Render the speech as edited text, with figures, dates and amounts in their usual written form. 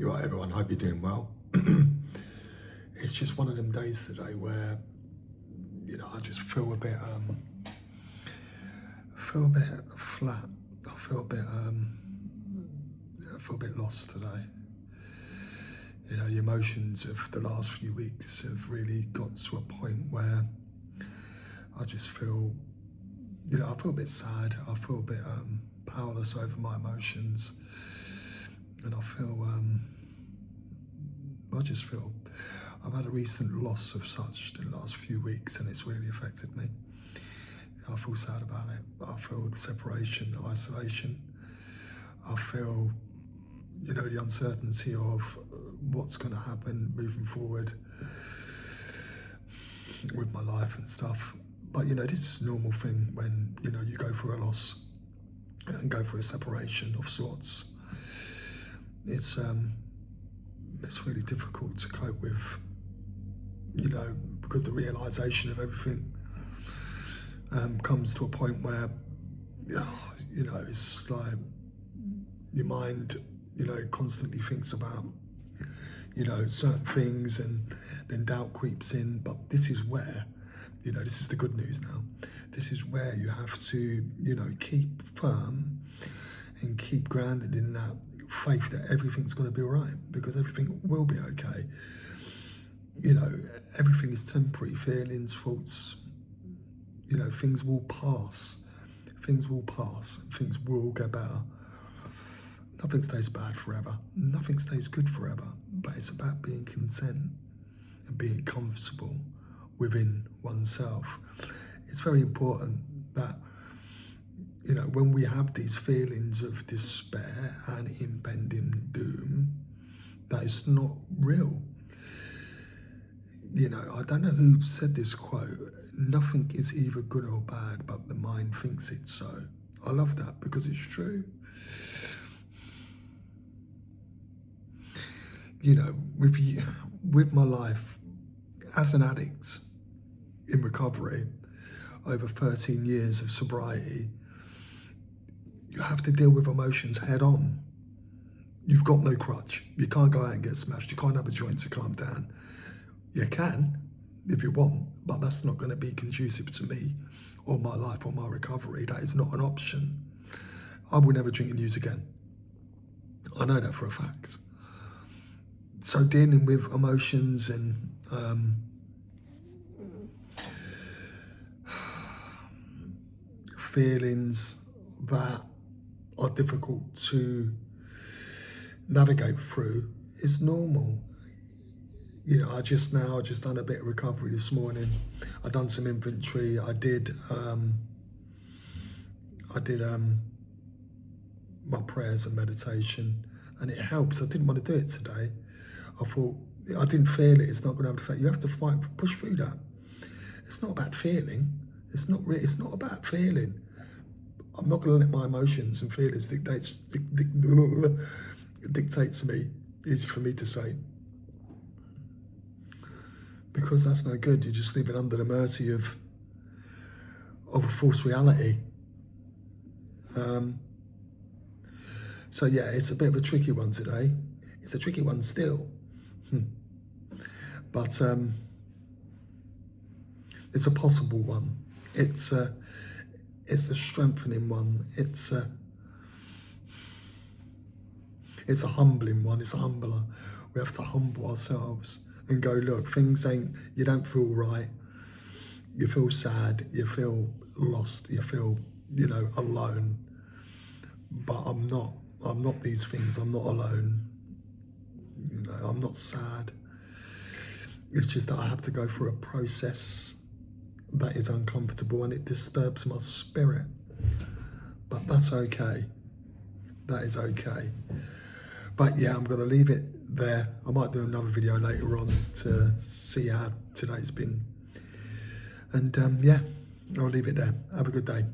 You're right, everyone. Hope you're doing well. It's just one of them days today where, I just feel a bit flat. I feel a bit lost today. The emotions of the last few weeks have really got to a point where I just feel, I feel a bit sad. I feel a bit powerless over my emotions, and I just feel I've had a recent loss of such the last few weeks, and it's really affected me. I feel sad about it. I feel separation, isolation. I feel, the uncertainty of what's going to happen moving forward with my life and stuff. But, this is a normal thing when, you go through a loss and go through a separation of sorts. It's really difficult to cope with, because the realization of everything comes to a point where, it's like your mind, constantly thinks about, certain things, and then doubt creeps in. But this is where, this is the good news now. This is where you have to, keep firm and keep grounded in that faith that everything's going to be all right, because everything will be okay. Everything is temporary. Feelings, thoughts, things will pass. Things will pass. Things will get better. Nothing stays bad forever. Nothing stays good forever. But it's about being content and being comfortable within oneself. It's very important that, when we have these feelings of despair and impending doom, that it's not real. I don't know who said this quote: nothing is either good or bad, but the mind thinks it's so. I love that because it's true. With my life as an addict in recovery, over 13 years of sobriety, you have to deal with emotions head on. You've got no crutch. You can't go out and get smashed. You can't have a joint to calm down. You can, if you want, but that's not going to be conducive to me or my life or my recovery. That is not an option. I will never drink and use again. I know that for a fact. So dealing with emotions and feelings that are difficult to navigate through is normal. I just done a bit of recovery this morning. I've done some inventory. I did my prayers and meditation, and it helps. I didn't want to do it today. I thought, I didn't feel it. It's not going to have an effect. You have to fight, push through that. It's not about feeling. It's not about feeling. I'm not going to let my emotions and feelings dictate to me. Easy for me to say, because that's no good. You're just living under the mercy of a false reality. So yeah, it's a bit of a tricky one today. It's a tricky one still, but it's a possible one. It's a strengthening one. It's a humbling one. It's a humbler. We have to humble ourselves and go, look, you don't feel right. You feel sad. You feel lost. You feel, alone. But I'm not these things. I'm not alone. I'm not sad. It's just that I have to go through a process that is uncomfortable, and it disturbs my spirit. But that's okay. That is okay. But yeah, I'm going to leave it there. I might do another video later on to see how today's been. And yeah, I'll leave it there. Have a good day.